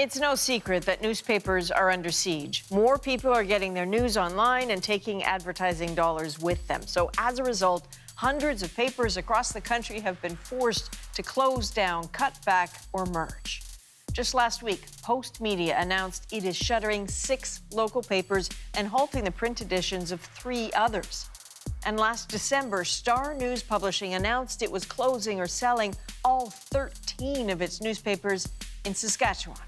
It's no secret that newspapers are under siege. More people are getting their news online and taking advertising dollars with them. So as a result, hundreds of papers across the country have been forced to close down, cut back, or merge. Just last week, Post Media announced it is shuttering 6 local papers and halting the print editions of 3 others. And last December, Star News Publishing announced it was closing or selling all 13 of its newspapers in Saskatchewan.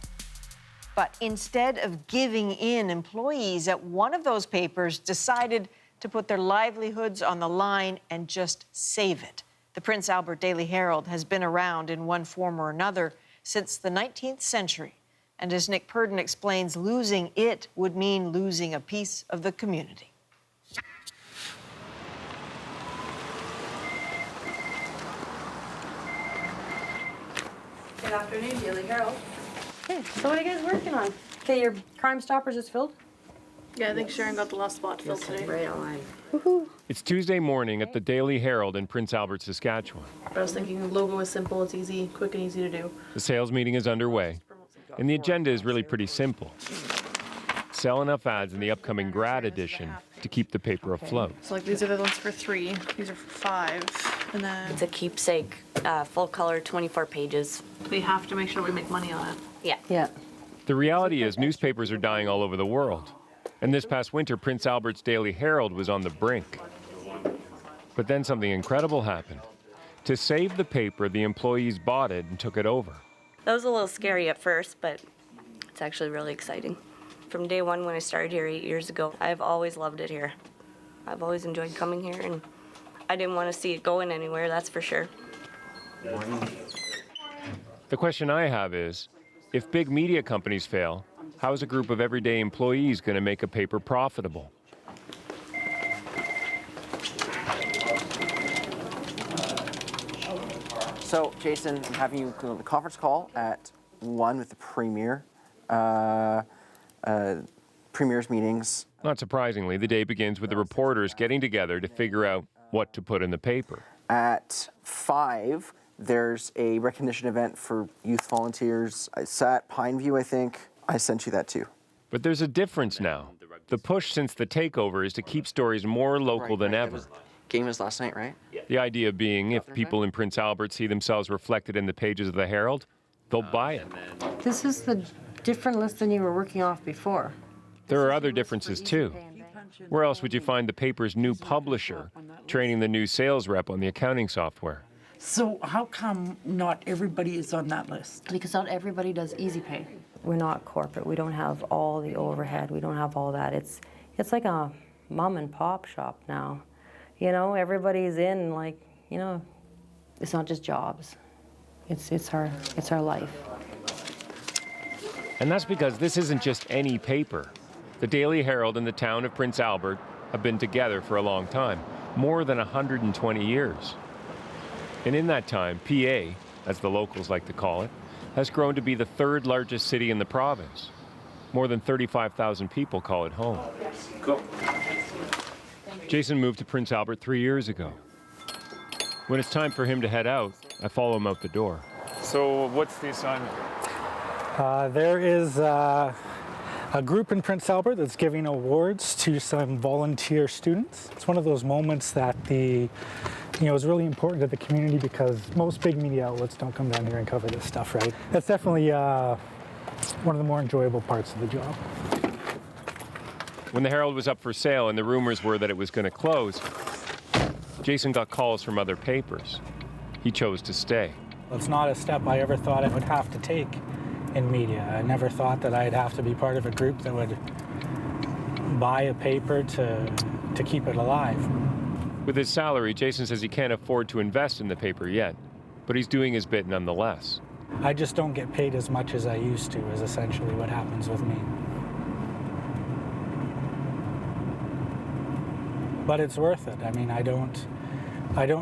But instead of giving in, employees at one of those papers decided to put their livelihoods on the line and just save it. The Prince Albert Daily Herald has been around in one form or another since the 19th century. And as Nick Purdon explains, losing it would mean losing a piece of the community. Good afternoon, Daily Herald. Hey, so what are you guys working on? Okay, your Crime Stoppers is filled? Yeah, I think Sharon got the last spot filled today. Right on. Woohoo. It's Tuesday morning at the Daily Herald in Prince Albert, Saskatchewan. I was thinking the logo is simple, it's easy, quick and easy to do. The sales meeting is underway, and the agenda is really pretty simple. Sell enough ads in the upcoming grad edition to keep the paper afloat. So like these are the ones for 3, these are for 5, and then It's a keepsake, full color, 24 pages. we have to make sure we make money on it. Yeah. The reality is newspapers are dying all over the world. And this past winter, Prince Albert's Daily Herald was on the brink. But then something incredible happened. To save the paper, the employees bought it and took it over. That was a little scary at first, but it's actually really exciting. From day one when I started here 8 years ago, I've always loved it here. I've always enjoyed coming here, and I didn't want to see it going anywhere, that's for sure. The question I have is, if big media companies fail, how is a group of everyday employees going to make a paper profitable? So, Jason, I'm having you on the conference call at 1 with the premier. Premier's meetings. Not surprisingly, the day begins with the reporters getting together to figure out what to put in the paper. At 5, there's a recognition event for youth volunteers. It's at Pineview, I think. I sent you that too. But there's a difference now. The push since the takeover is to keep stories more local than ever. Game was last night, right? The idea being, if people in Prince Albert see themselves reflected in the pages of the Herald, they'll buy it. This is the different list than you were working off before. There are other differences too. Where else would you find the paper's new publisher training the new sales rep on the accounting software? So how come not everybody is on that list? Because not everybody does easy pay. We're not corporate. We don't have all the overhead. We don't have all that. It's like a mom and pop shop now. You know, everybody's in, like, you know, it's not just jobs. It's our life. And that's because this isn't just any paper. The Daily Herald and the town of Prince Albert have been together for a long time, more than 120 years. And in that time, PA, as the locals like to call it, has grown to be the 3rd largest city in the province. More than 35,000 people call it home. Cool. Jason moved to Prince Albert 3 years ago. When it's time for him to head out, I follow him out the door. So what's the assignment? There is a group in Prince Albert that's giving awards to some volunteer students. It's one of those moments that is really important to the community because most big media outlets don't come down here and cover this stuff, right? That's definitely one of the more enjoyable parts of the job. When the Herald was up for sale and the rumors were that it was going to close, Jason got calls from other papers. He chose to stay. It's not a step I ever thought I would have to take in media. I never thought that I'd have to be part of a group that would buy a paper to keep it alive. With his salary, Jason says he can't afford to invest in the paper yet, but he's doing his bit nonetheless. I just don't get paid as much as I used to, is essentially what happens with me. But it's worth it. I mean, I don't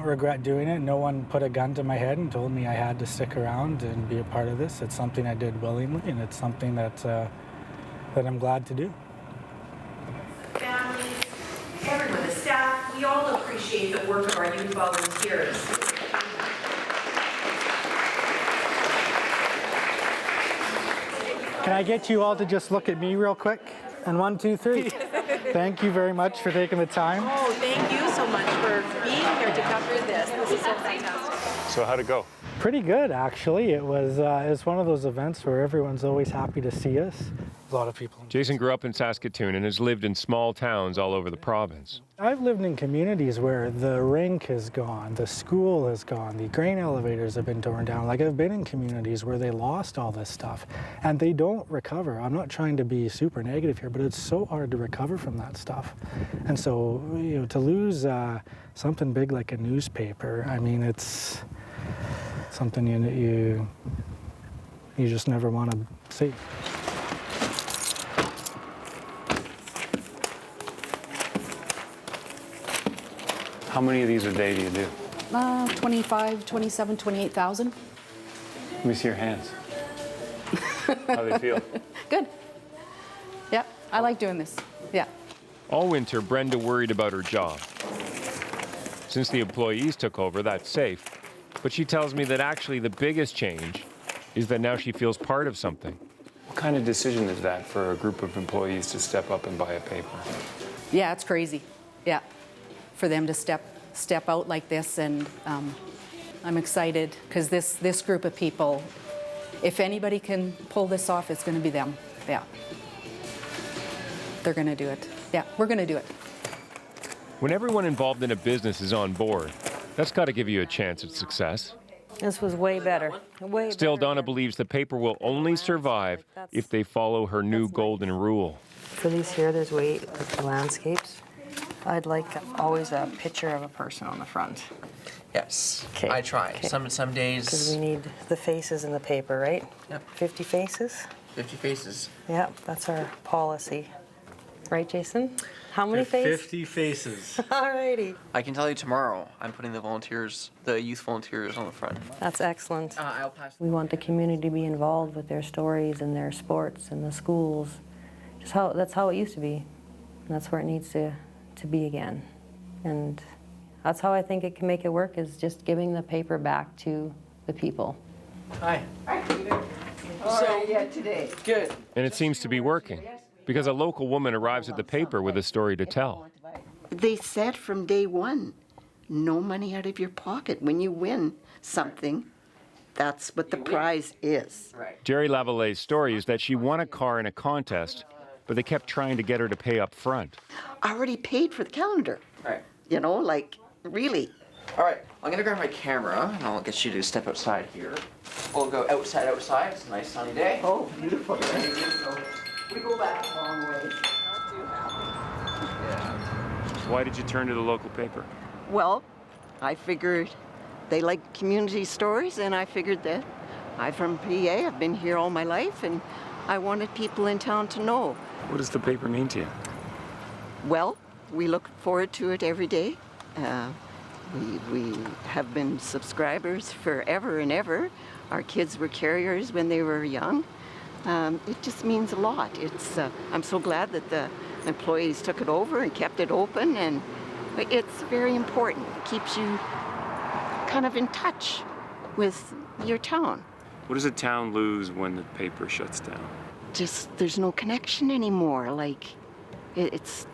regret doing it. No one put a gun to my head and told me I had to stick around and be a part of this. It's something I did willingly, and it's something that I'm glad to do. Families, everyone, the staff, we all appreciate the work of our youth volunteers. Can I get you all to just look at me real quick? And 1, 2, 3. Thank you very much for taking the time. Oh, thank you so much for being here to cover this. This is so fantastic. So how'd it go? Pretty good, actually. It was one of those events where everyone's always happy to see us. A lot of people. Jason grew up in Saskatoon and has lived in small towns all over the province. I've lived in communities where the rink is gone, the school is gone, the grain elevators have been torn down. Like, I've been in communities where they lost all this stuff and they don't recover. I'm not trying to be super negative here, but it's so hard to recover from that stuff. And so, to lose something big like a newspaper, I mean, it's something you just never want to see. How many of these a day do you do? 25, 27, 28,000. Let me see your hands. How do they feel? Good. Yeah, I like doing this. Yeah. All winter, Brenda worried about her job. Since the employees took over, that's safe. But she tells me that actually the biggest change is that now she feels part of something. What kind of decision is that for a group of employees to step up and buy a paper? Yeah, it's crazy. Yeah. For them to step out like this, and I'm excited because this group of people, if anybody can pull this off, it's going to be them. Yeah. They're going to do it. Yeah, we're going to do it. When everyone involved in a business is on board, that's got to give you a chance at success. This was way better. Way Still, better. Donna believes the paper will only survive if they follow her new golden rule. For these here, there's the landscapes. I'd like always a picture of a person on the front. Yes, Okay. I try. Okay. Some days. Because we need the faces in the paper, right? Yep. 50 faces? 50 faces. Yeah, that's our policy. Right, Jason? How many faces? 50 faces. Alrighty. I can tell you tomorrow, I'm putting the youth volunteers on the front. That's excellent. I'll pass. We want the community to be involved with their stories and their sports and the schools. That's how it used to be. And that's where it needs to be again. And that's how I think it can make it work, is just giving the paper back to the people. Hi. Hi, Peter. So, yeah, today. Good. And it seems to be working, because a local woman arrives at the paper with a story to tell. They said from day one, no money out of your pocket. When you win something, that's what the prize is. Jerry Lavallee's story is that she won a car in a contest, but they kept trying to get her to pay up front. I already paid for the calendar. Right. Really. All right, I'm gonna grab my camera and I'll get you to step outside here. We'll go outside. It's a nice sunny day. Oh, beautiful. We go back a long way. Why did you turn to the local paper? Well, I figured they like community stories, and I figured that I'm from PA. I've been here all my life, and I wanted people in town to know. What does the paper mean to you? Well, we look forward to it every day. We have been subscribers forever and ever. Our kids were carriers when they were young. It just means a lot. I'm so glad that the employees took it over and kept it open, and it's very important. It keeps you kind of in touch with your town. What does a town lose when the paper shuts down? There's no connection anymore. It's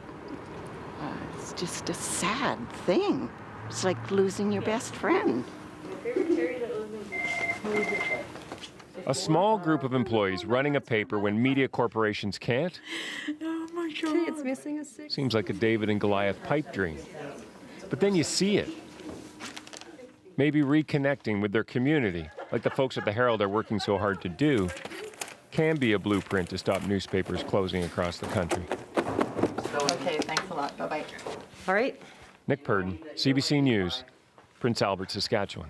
just a sad thing. It's like losing your best friend. A small group of employees running a paper when media corporations can't? Oh my God. It's missing a 6. Seems like a David and Goliath pipe dream. But then you see it. Maybe reconnecting with their community, like the folks at the Herald are working so hard to do, can be a blueprint to stop newspapers closing across the country. Okay, thanks a lot. Bye-bye. All right. Nick Purdon, CBC News, Prince Albert, Saskatchewan.